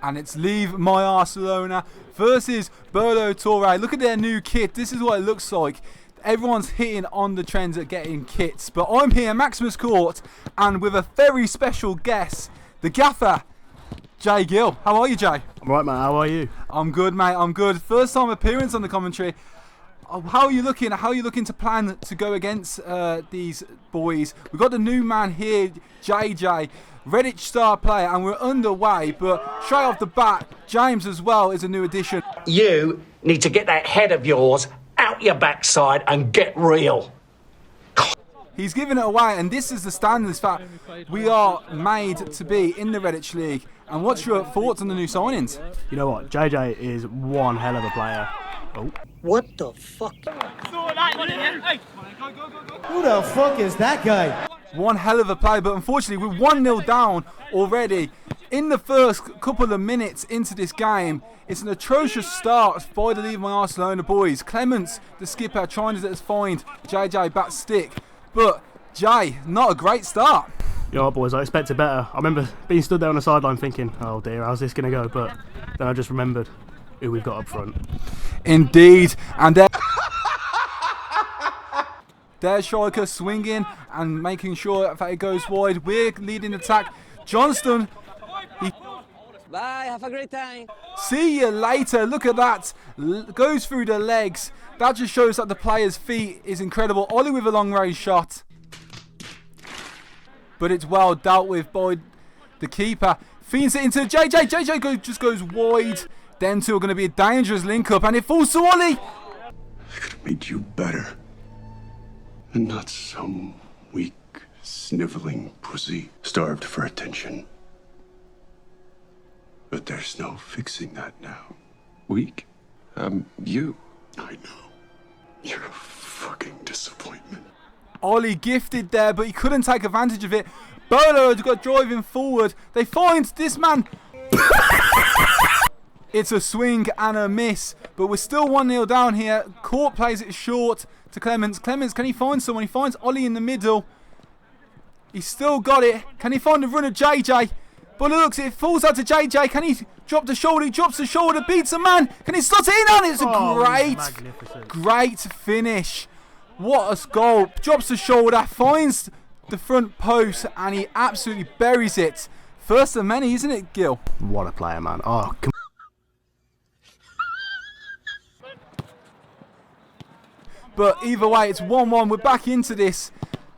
And it's Leave My Arselona versus Bolo Toure. Look at their new kit. This is what it looks like. Everyone's hitting on the trends at getting kits. But I'm here, Maximus Court, and with a very special guest, the gaffer, Jay Gill. How are you, Jay? I'm right, mate. How are you? I'm good, mate. I'm good. First time appearance on the commentary. How are you looking? How are you looking to plan to go against these boys? We've got the new man here, JJ, Redditch star player, and we're underway. But straight off the bat, James as well is a new addition. You need to get that head of yours out your backside and get real. He's giving it away, and this is the standards fact. We are made to be in the Redditch League. And what's your thoughts on the new signings? You know what? JJ is one hell of a player. Oh. What the fuck? Who the fuck is that guy? One hell of a play, but unfortunately we're 1-0 down already. In the first couple of minutes into this game, it's an atrocious start by the Leave My Arselona boys. Clements, the skipper, trying to find JJ back stick. But Jay, not a great start. You know what, boys, I expected better. I remember being stood there on the sideline thinking, oh dear, how's this going to go? But then I just remembered who we've got up front. Indeed, and there's striker swinging and making sure that it goes wide. We're leading the attack. Johnston, bye, have a great time. See you later. Look at that. Goes through the legs. That just shows that the player's feet is incredible. Ollie with a long range shot. But it's well dealt with by the keeper. Feeds it into JJ. JJ just goes wide. Them two are going to be a dangerous link up, and it falls to Ollie. I could have made you better. And not some weak, sniveling pussy starved for attention. But there's no fixing that now. Weak? You. I know. You're a fucking disappointment. Ollie gifted there, but he couldn't take advantage of it. Bolo has got driving forward. They find this man. It's a swing and a miss, but we're still 1-0 down here. Court plays it short to Clements. Clements, can he find someone? He finds Ollie in the middle. He's still got it. Can he find the runner, JJ? But looks, it falls out to JJ. Can he drop the shoulder? He drops the shoulder, beats a man. Can he slot it in? And it's a great finish. What a goal. Drops the shoulder, finds the front post, and he absolutely buries it. First of many, isn't it, Gil? What a player, man. Oh, come on. But either way, it's 1-1. We're back into this.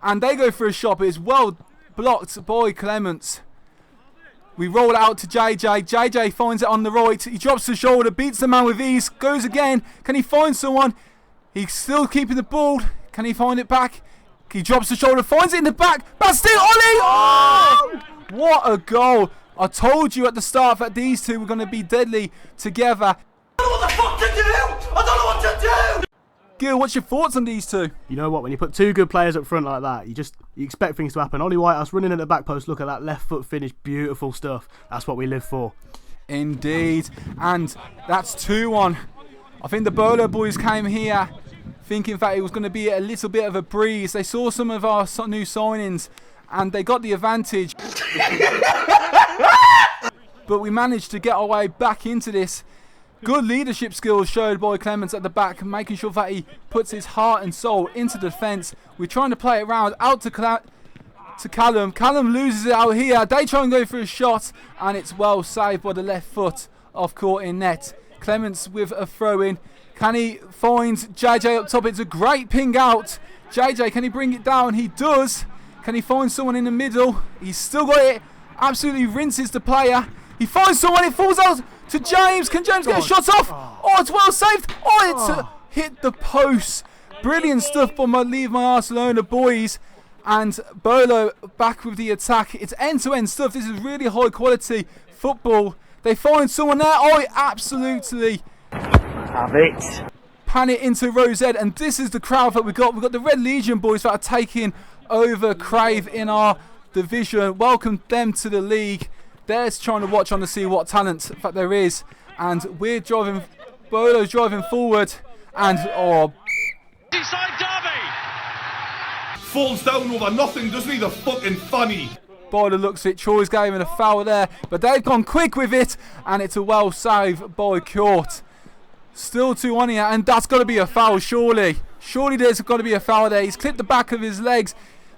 And they go for a shot, but it's well blocked by Clements. We roll it out to JJ. JJ finds it on the right. He drops the shoulder, beats the man with ease. Goes again. Can he find someone? He's still keeping the ball. Can he find it back? He drops the shoulder, finds it in the back. But still, Ollie! Oh! What a goal. I told you at the start that these two were going to be deadly together. I don't know what the fuck to do! I don't know what to do! Gil, what's your thoughts on these two? You know what, when you put two good players up front like that, you expect things to happen. Ollie Whitehouse running at the back post, look at that left foot finish, beautiful stuff. That's what we live for. Indeed, and that's 2-1. I think the Bolo boys came here thinking that it was going to be a little bit of a breeze. They saw some of our new signings and they got the advantage. But we managed to get our way back into this. Good leadership skills showed by Clements at the back, making sure that he puts his heart and soul into defence. We're trying to play it round out to Callum. Callum loses it out here. They try and go for a shot, and it's well saved by the left foot off court in net. Clements with a throw in. Can he find JJ up top? It's a great ping out. JJ, can he bring it down? He does. Can he find someone in the middle? He's still got it. Absolutely rinses the player. He finds someone. It falls out to James. Can James get a shot off? Oh, it's well saved. Oh, it's hit the post. Brilliant stuff by Leave My Arselona boys. And Bolo back with the attack. It's end-to-end stuff. This is really high quality football. They find someone there. Oh, absolutely. Have it. Pan it into Rosette. And this is the crowd that we've got. We've got the Red Legion boys that are taking over Crave in our division. Welcome them to the league. They're trying to watch on to see what talent in fact there is. And we're driving, Bolo's driving forward. And, oh. Inside Derby. falls down over nothing, doesn't he? The fucking funny. By the looks of it, Troy's gave him a foul there, but they've gone quick with it, and it's a well save by Court. Still 2 on here, and that's got to be a foul, surely. Surely there's got to be a foul there. He's clipped the back of his legs,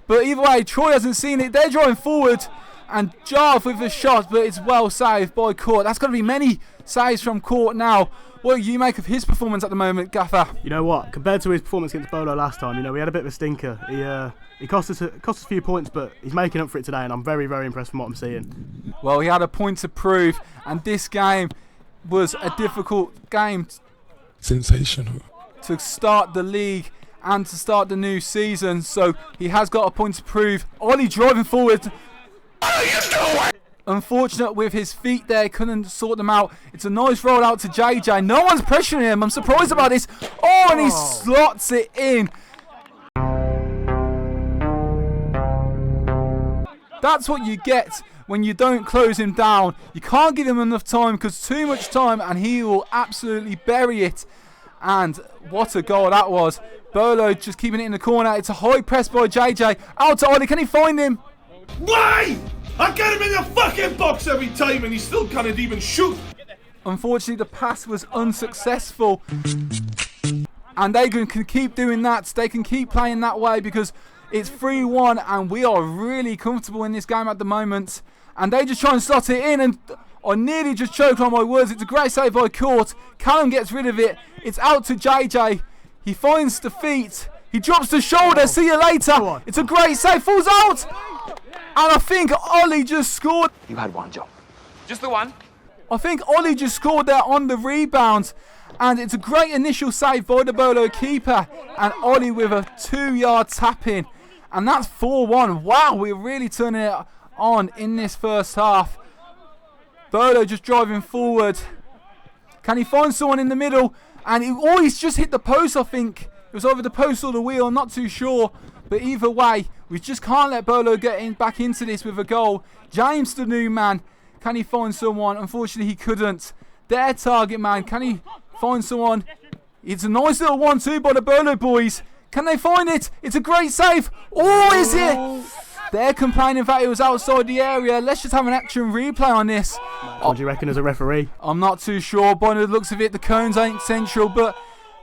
but either way, Troy hasn't seen it. They're drawing forward, and Jarve with a shot, but it's well saved by Court. That's got to be many saves from Court now. What do you make of his performance at the moment, Gaffer? You know what? Compared to his performance against Bolo last time, we had a bit of a stinker. He cost us a few points, but he's making up for it today, and I'm very, very impressed from what I'm seeing. Well, he had a point to prove, and this game was a difficult game. Sensational. To start the league and to start the new season, so he has got a point to prove. Ollie driving forward. What are you doing? Unfortunate with his feet there, couldn't sort them out. It's a nice roll out to JJ. No one's pressuring him. I'm surprised about this. Oh, and he slots it in. That's what you get when you don't close him down. You can't give him enough time, because too much time and he will absolutely bury it. And what a goal that was. Bolo just keeping it in the corner. It's a high press by JJ. Out to Ollie. Can he find him? Why? I get him in the fucking box every time and he still can't even shoot. Unfortunately, the pass was unsuccessful. And they can keep doing that. They can keep playing that way, because it's 3-1 and we are really comfortable in this game at the moment. And they just try and slot it in, and I nearly just choked on my words. It's a great save by Court. Callum gets rid of it. It's out to JJ. He finds the feet. He drops the shoulder. See you later. It's a great save. Falls out. And I think Ollie just scored. You had one job. Just the one. I think Ollie just scored there on the rebound. And it's a great initial save by the Bolo keeper. And Ollie with a 2-yard tap in. And that's 4-1. Wow, we're really turning it on in this first half. Bolo just driving forward. Can he find someone in the middle? And he's just hit the post, I think. It was over the post or the wheel, not too sure. But either way, we just can't let Bolo get back into this with a goal. James, the new man. Can he find someone? Unfortunately, he couldn't. Their target man. Can he find someone? It's a nice little 1-2 by the Bolo boys. Can they find it? It's a great save. Oh, is it? They're complaining that it was outside the area. Let's just have an action replay on this. What do you reckon as a referee? I'm not too sure. By the looks of it, the cones ain't central, but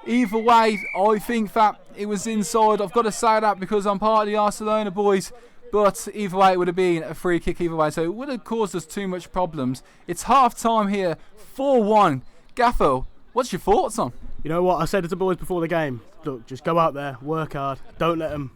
either way, I think that it was inside. I've got to say that because I'm part of the Arselona boys. But either way, it would have been a free kick either way, so it would have caused us too much problems. It's half time here, 4-1. Gaffer, what's your thoughts on? You know what? I said to the boys before the game, look, just go out there, work hard, don't let them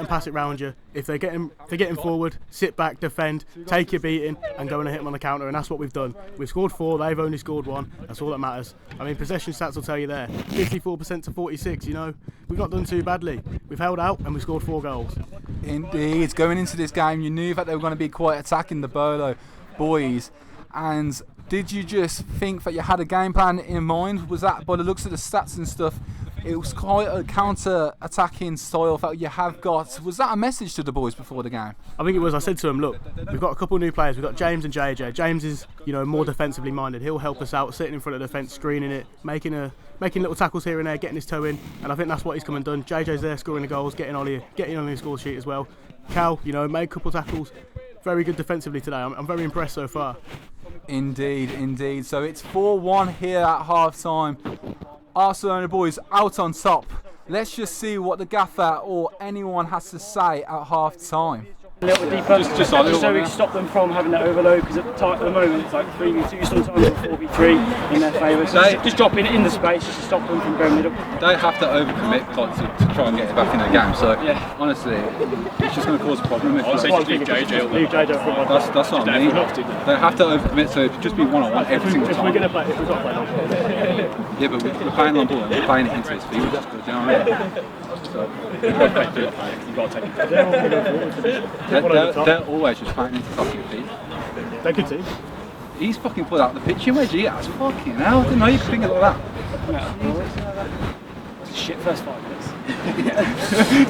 pass it round you. If they're getting forward, sit back, defend, take your beating, and go and hit them on the counter. And that's what we've done. We've scored 4, they've only scored 1. That's all that matters. I mean, possession stats will tell you there. 54% to 46. We've not done too badly. We've held out and we've scored 4 goals. Indeed, going into this game, you knew that they were going to be quite attacking the Bolo boys. And did you just think that you had a game plan in mind? Was that, by the looks of the stats and stuff, it was quite a counter-attacking style that you have got? Was that a message to the boys before the game? I think it was. I said to them, look, we've got a couple of new players. We've got James and JJ. James is, more defensively minded. He'll help us out, sitting in front of the defence, screening it, making little tackles here and there, getting his toe in. And I think that's what he's come and done. JJ's there scoring the goals, getting on the score sheet as well. Cal, made a couple of tackles. Very good defensively today. I'm very impressed so far. Indeed. So it's 4-1 here at half-time. Arselona boys out on top. Let's just see what the gaffer or anyone has to say at half-time. A little deeper, just so we stop them from having that overload, because at the moment it's like 3v2, sometimes it's 4v3 in their favour. So just dropping it in the space just to stop them from going middle. They have to overcommit to try and get it back in the game. So honestly, it's just going to cause a problem. I'd say just leave JJ up. That's what I mean. They have to overcommit, so it'd just be one-on-one every single time. We're going to play, if we've got to play long ball. Yeah, but we're playing long ball and we're playing it into his feet, which is good, do you know what I mean? So, you've got to take it. They're always just playing into fucking feet. They're good team. He's fucking pulled out the pitch in G. That's fucking hell. I didn't know you could think it like that. It's a shit first 5 minutes.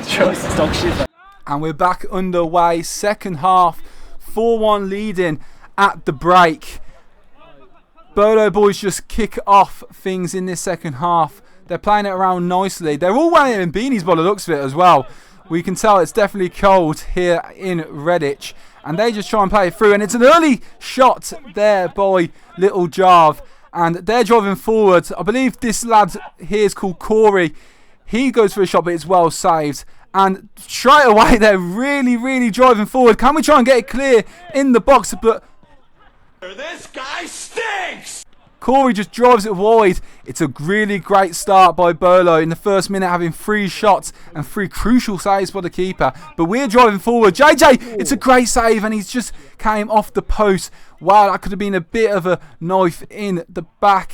Just dog shit. And we're back underway. Second half, 4-1 leading at the break. Bolo boys just kick off things in this second half. They're playing it around nicely. They're all wearing beanies by the looks of it as well. We can tell it's definitely cold here in Redditch. And they just try and play it through. And it's an early shot there by Little Jarv. And they're driving forward. I believe this lad here is called Corey. He goes for a shot, but it's well saved. And straight away, they're really, really driving forward. Can we try and get it clear in the box? But This guy stinks! Corey just drives it wide. It's a really great start by Bolo in the first minute, having 3 shots and 3 crucial saves by the keeper. But we're driving forward. JJ, it's a great save, and he's just came off the post. Wow, that could have been a bit of a knife in the back.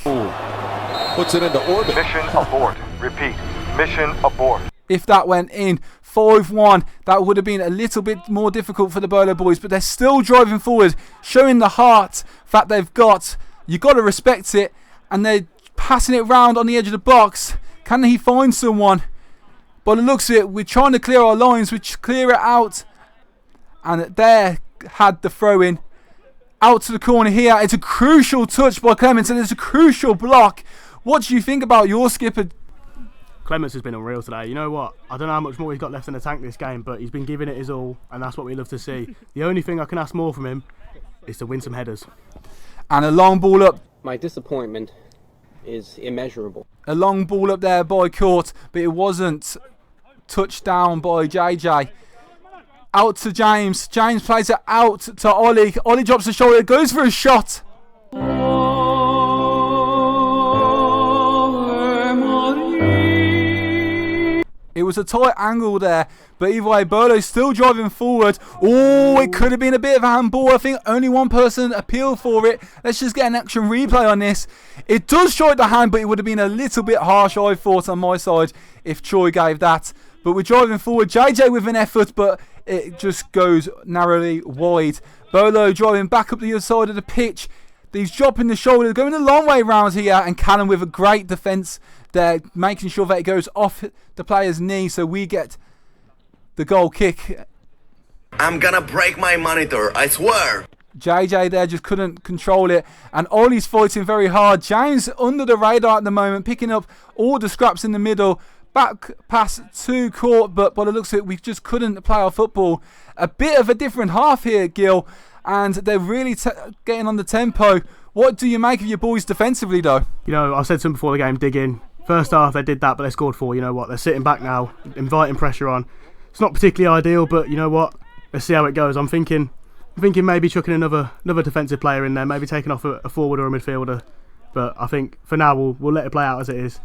Puts it into orbit. Mission abort. Repeat. Mission abort. If that went in, 5-1, that would have been a little bit more difficult for the Bolo boys, but they're still driving forward, showing the heart that they've got. You got to respect it, and they're passing it round on the edge of the box. Can he find someone? By the looks of it, we're trying to clear our lines, we clear it out, and there had the throw in. Out to the corner here, it's a crucial touch by Clements, and it's a crucial block. What do you think about your skipper? Clements has been unreal today. You know what? I don't know how much more he's got left in the tank this game, but he's been giving it his all, and that's what we love to see. The only thing I can ask more from him is to win some headers. And a long ball up. My disappointment is immeasurable. A long ball up there by Court, but it wasn't touched down by JJ. Out to James. James plays it out to Ollie. Ollie drops the shoulder, goes for a shot. It was a tight angle there, but either way, Bolo's still driving forward. Oh, it could have been a bit of a handball. I think only one person appealed for it. Let's just get an action replay on this. It does show the hand, but it would have been a little bit harsh, I thought, on my side if Troy gave that. But we're driving forward. JJ with an effort, but it just goes narrowly wide. Bolo driving back up the other side of the pitch. He's dropping the shoulder, going a long way round here, and Callum with a great defence there, making sure that it goes off the player's knee, so we get the goal kick. I'm gonna break my monitor, I swear. JJ there just couldn't control it, and Ollie's fighting very hard. James under the radar at the moment, picking up all the scraps in the middle. Back pass to Court, but by the looks of it, we just couldn't play our football. A bit of a different half here, Gil, and they're really getting on the tempo. What do you make of your boys defensively, though? You know, I said something before the game, dig in. First half they did that, but they scored 4. You know what? They're sitting back now, inviting pressure on. It's not particularly ideal, but you know what? Let's see how it goes. I'm thinking maybe chucking another defensive player in there, maybe taking off a forward or a midfielder. But I think for now we'll let it play out as it is.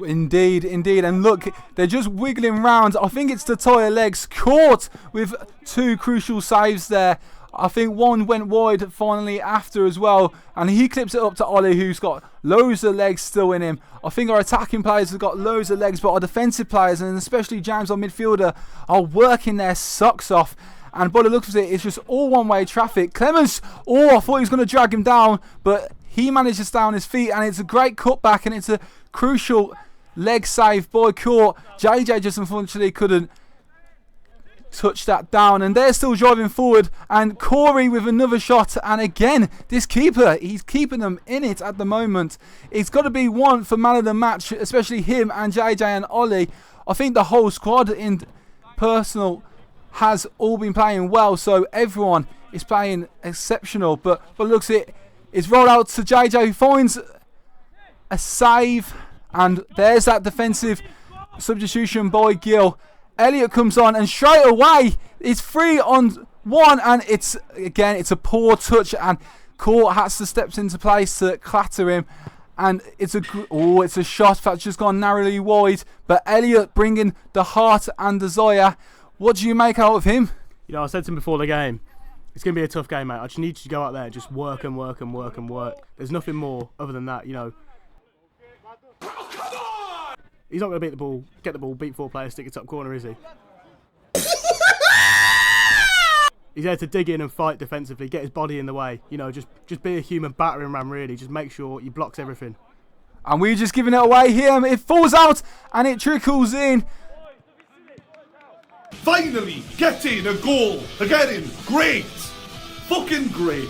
Indeed. And look, they're just wiggling round. I think it's the tire legs. Caught with 2 crucial saves there. I think one went wide finally after as well, and he clips it up to Ollie, who's got loads of legs still in him. I think our attacking players have got loads of legs, but our defensive players, and especially James, our midfielder, are working their socks off. And by the looks of it, it's just all one-way traffic. Clemens, I thought he was going to drag him down, but he managed to stay on his feet, and it's a great cutback, and it's a crucial leg save by Court. JJ just unfortunately couldn't touch that down, and they're still driving forward, and Corey with another shot, and again this keeper, he's keeping them in it at the moment. It's got to be one for man of the match, especially him and JJ and Ollie. I think the whole squad in personal has all been playing well, so everyone is playing exceptional, but looks it, it's rolled out to JJ, who finds a save, and there's that defensive substitution by Gill. Elliot comes on, and straight away it's 3-on-1, and it's a poor touch, and Court has to step into place to clatter him, and it's a shot that's just gone narrowly wide, but Elliot bringing the heart and desire. What do you make out of him? You know, I said to him before the game, it's going to be a tough game, mate. I just need you to go out there and just work and work and work and work. There's nothing more other than that, you know. He's not going to get the ball, beat 4 players, stick it top corner, is he? He's there to dig in and fight defensively, get his body in the way. You know, just be a human battering ram, really. Just make sure he blocks everything. And we're just giving it away here. It falls out and it trickles in. Finally getting a goal. Again, great. Fucking great.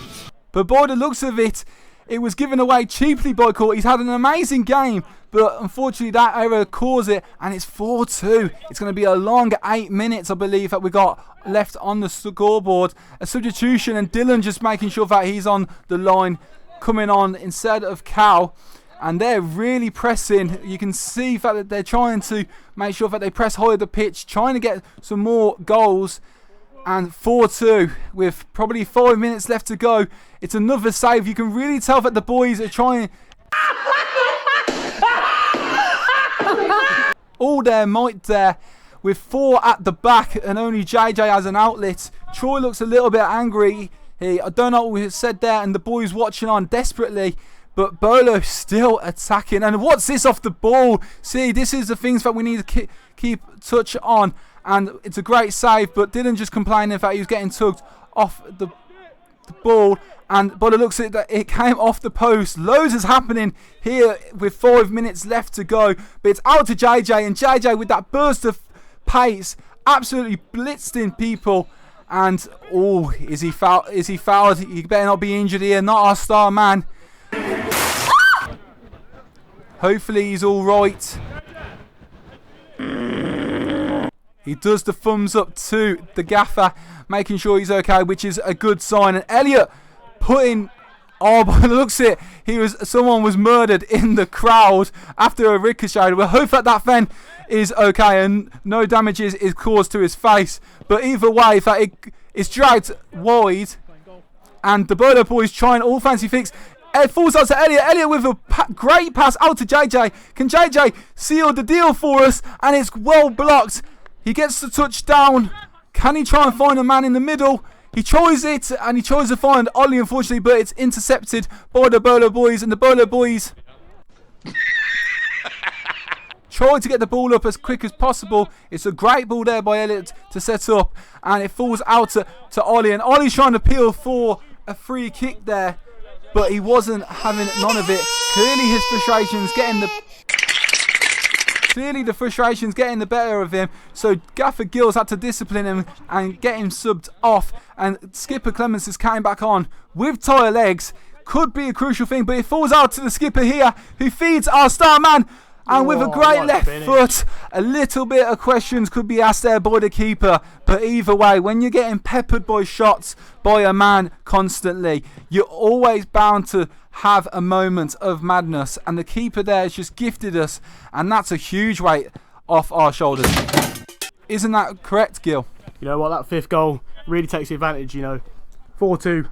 But by the looks of it, It was given away cheaply by Court. He's had an amazing game, but unfortunately that error caused it, and it's 4-2. It's going to be a long 8 minutes, I believe, that we got left on the scoreboard. A substitution, and Dylan just making sure that he's on the line, coming on instead of Cal. And they're really pressing. You can see that they're trying to make sure that they press higher the pitch, trying to get some more goals. And 4-2 with probably 5 minutes left to go. It's another save. You can really tell that the boys are trying all their might there, with 4 at the back and only JJ as an outlet. Troy looks a little bit angry. I don't know what we said there, and the boys watching on desperately. But Bolo still attacking. And what's this off the ball? See, this is the things that we need to keep touch on. And it's a great save, but Dylan just complaining that he was getting tugged off the ball. And Bolo looks at that, it came off the post. Loads is happening here with 5 minutes left to go. But it's out to JJ, and JJ with that burst of pace absolutely blitzed in people. And oh, is he fouled? Is he fouled? He better not be injured here. Not our star man. Hopefully he's all right. He does the thumbs up to the gaffer, making sure he's okay, which is a good sign. And Elliot putting, oh, by the looks of it, someone was murdered in the crowd after a ricochet. We hope that fan is okay and no damages is caused to his face. But either way, that it's dragged wide, and the Bolo boys trying all fancy fix. It falls out to Elliot. Elliot with a great pass out to JJ. Can JJ seal the deal for us? And it's well blocked. He gets the touchdown. Can he try and find a man in the middle? He tries it, and he tries to find Ollie, unfortunately, but it's intercepted by the Bolo boys. And the Bolo boys try to get the ball up as quick as possible. It's a great ball there by Elliot to set up, and it falls out to Ollie. And Ollie's trying to peel for a free kick there, but he wasn't having none of it. Clearly his frustrations getting the better of him. So Gaffer Gills had to discipline him and get him subbed off. And Skipper Clements is came back on with tire legs. Could be a crucial thing, but it falls out to the skipper here, who feeds our star man. And with a great left foot, a little bit of questions could be asked there by the keeper. But either way, when you're getting peppered by shots by a man constantly, you're always bound to have a moment of madness. And the keeper there has just gifted us. And that's a huge weight off our shoulders. Isn't that correct, Gil? You know what? That 5th goal really takes the advantage, 4-2.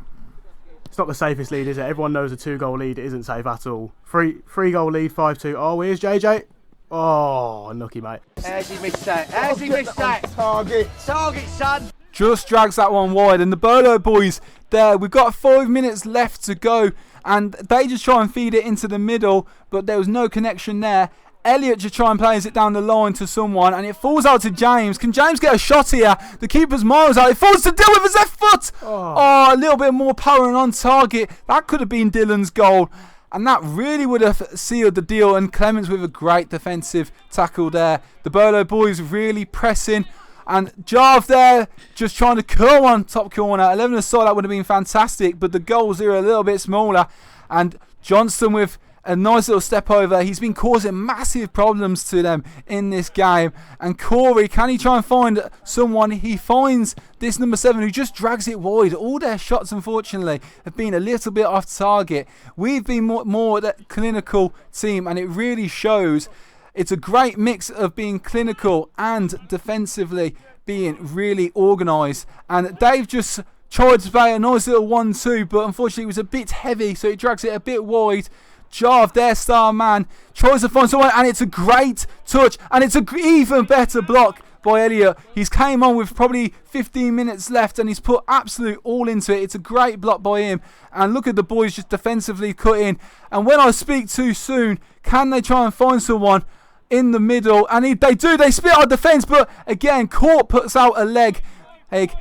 It's not the safest lead, is it? Everyone knows a 2-goal lead isn't safe at all. 3-goal lead, 5-2. Oh, here's JJ. Oh, unlucky, mate. How's he missed that? How's he missed that? Target, son. Just drags that one wide. And the Bolo boys there, we've got 5 minutes left to go. And they just try and feed it into the middle, but there was no connection there. Elliot just try and plays it down the line to someone, and it falls out to James. Can James get a shot here? The keeper's miles out. It falls to Dylan with his left foot. Oh, a little bit more power and on target. That could have been Dylan's goal, and that really would have sealed the deal. And Clements with a great defensive tackle there. The Bolo boys really pressing, and Jarv there just trying to curl one top corner. 11 aside, that would have been fantastic, but the goals are a little bit smaller. And Johnston with a nice little step over. He's been causing massive problems to them in this game. And Corey, can he try and find someone? He finds this number 7 who just drags it wide. All their shots, unfortunately, have been a little bit off target. We've been more that clinical team, and it really shows. It's a great mix of being clinical and defensively being really organised. And Dave just tried to play a nice little 1-2, but unfortunately it was a bit heavy, so he drags it a bit wide. Jarv, their star man, tries to find someone, and it's a great touch, and it's an even better block by Elliot. He's came on with probably 15 minutes left, and he's put absolute all into it. It's a great block by him, and look at the boys just defensively cut in. And when I speak too soon, can they try and find someone in the middle? And they do. They split our defence, but again, Court puts out a leg.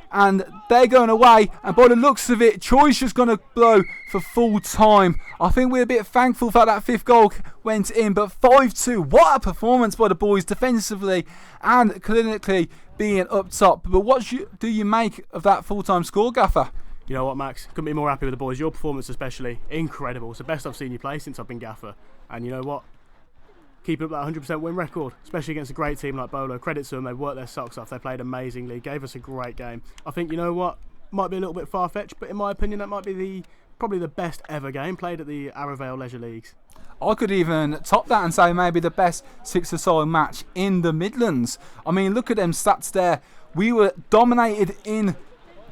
And they're going away, and by the looks of it, Troy's just going to blow for full time. I think we're a bit thankful that 5th goal went in, but 5-2, what a performance by the boys defensively and clinically being up top. But what do you make of that full-time score, Gaffer? You know what, Max? Couldn't be more happy with the boys. Your performance especially, incredible. It's the best I've seen you play since I've been gaffer. And you know what? Keeping up that 100% win record, especially against a great team like Bolo. Credit to them, they worked their socks off. They played amazingly, gave us a great game. I think, you know what? Might be a little bit far-fetched, but in my opinion, that might be probably the best ever game played at the Arravale Leisure Leagues. I could even top that and say maybe the best six-a-side match in the Midlands. I mean, look at them stats there. We were dominated in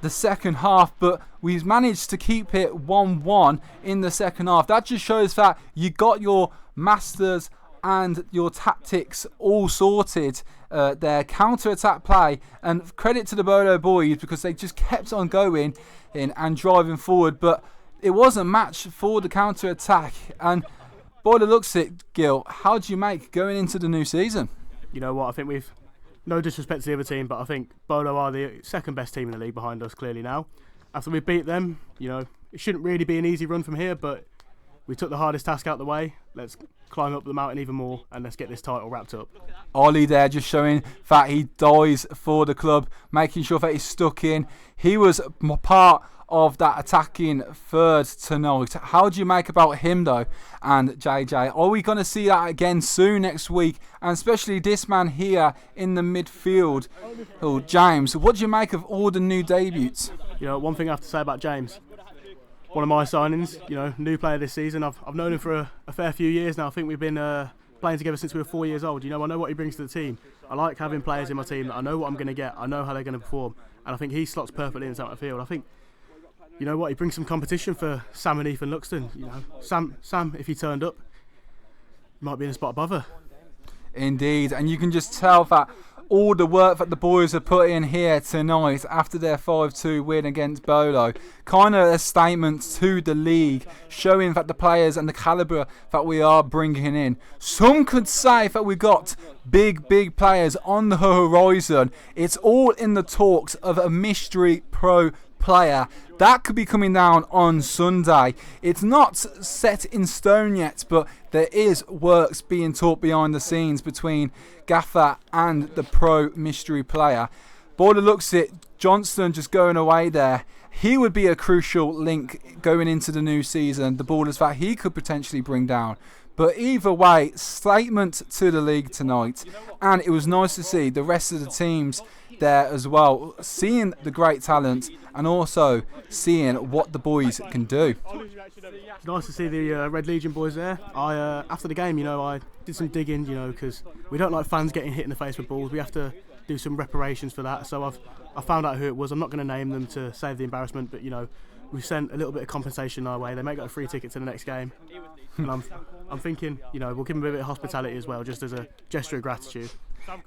the second half, but we've managed to keep it 1-1 in the second half. That just shows that you got your masters and your tactics all sorted. Their counter-attack play, and credit to the Bolo boys because they just kept on going and driving forward, but it wasn't matched for the counter-attack. And by the looks of it, Gil, how do you make going into the new season? You know what, I think we've, no disrespect to the other team, but I think Bolo are the second best team in the league behind us clearly now. After we beat them, you know, it shouldn't really be an easy run from here, but we took the hardest task out of the way. Let's climb up the mountain even more and let's get this title wrapped up. Ollie there just showing that he dies for the club, making sure that he's stuck in. He was part of that attacking third tonight. How do you make about him though? And JJ, are we going to see that again soon next week? And especially this man here in the midfield, James. What do you make of all the new debuts? You know, one thing I have to say about James, one of my signings, you know, new player this season. I've known him for a fair few years now. I think we've been playing together since we were 4 years old. You know, I know what he brings to the team. I like having players in my team that I know what I'm going to get. I know how they're going to perform. And I think he slots perfectly in the field. I think, you know what, he brings some competition for Sam and Ethan Luxton. You know, Sam, if he turned up, he might be in a spot above her. Indeed, and you can just tell that all the work that the boys have put in here tonight after their 5-2 win against Bolo, kind of a statement to the league, showing that the players and the calibre that we are bringing in. Some could say that we got big players on the horizon. It's all in the talks of a mystery pro player that could be coming down on Sunday. It's not set in stone yet, but there is works being taught behind the scenes between Gaffer and the pro mystery player. By the looks of it, Johnston just going away there. He would be a crucial link going into the new season. The ballers that he could potentially bring down. But either way, statement to the league tonight. And it was nice to see the rest of the teams there as well, seeing the great talent and also seeing what the boys can do. It's nice to see the Red Legion boys there. After the game, you know, I did some digging, you know, because we don't like fans getting hit in the face with balls. We have to do some reparations for that. So I found out who it was. I'm not going to name them to save the embarrassment, but you know, we've sent a little bit of compensation our way. They may get a free ticket to the next game. And I'm thinking, you know, we'll give them a bit of hospitality as well, just as a gesture of gratitude.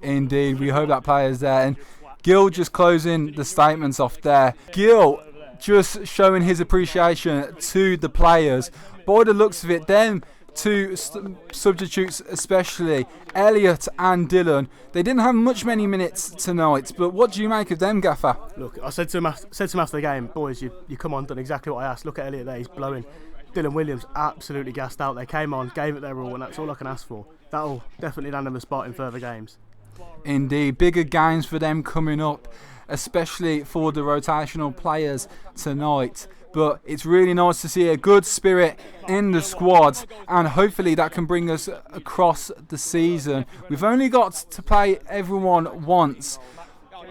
Indeed, we hope that player's there. And Gil just closing the statements off there. Gil just showing his appreciation to the players. By the looks of it, them two substitutes especially, Elliot and Dylan, they didn't have many minutes tonight, but what do you make of them, Gaffer? Look, I said to him after the game, boys, you come on, done exactly what I asked. Look at Elliot there, he's blowing. Dylan Williams absolutely gassed out. They came on, gave it their all, and that's all I can ask for. That'll definitely land them a spot in further games. Indeed, bigger games for them coming up, especially for the rotational players tonight. But it's really nice to see a good spirit in the squad, and hopefully that can bring us across the season. We've only got to play everyone once.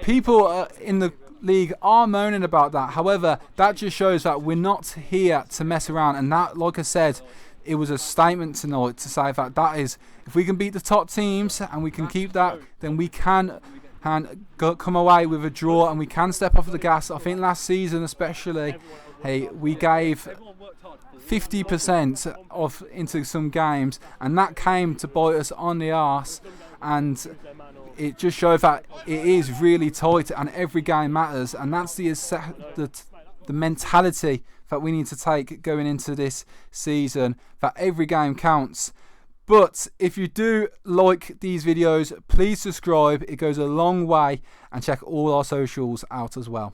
People in the league are moaning about that. However, that just shows that we're not here to mess around, and that, like I said, it was a statement tonight to say that is, if we can beat the top teams and we can keep that, then we can come away with a draw and we can step off the gas. I think last season especially, we gave 50% off into some games, and that came to bite us on the arse, and it just shows that it is really tight and every game matters, and that's the mentality that we need to take going into this season, that every game counts. But if you do like these videos, please subscribe. It goes a long way, and check all our socials out as well.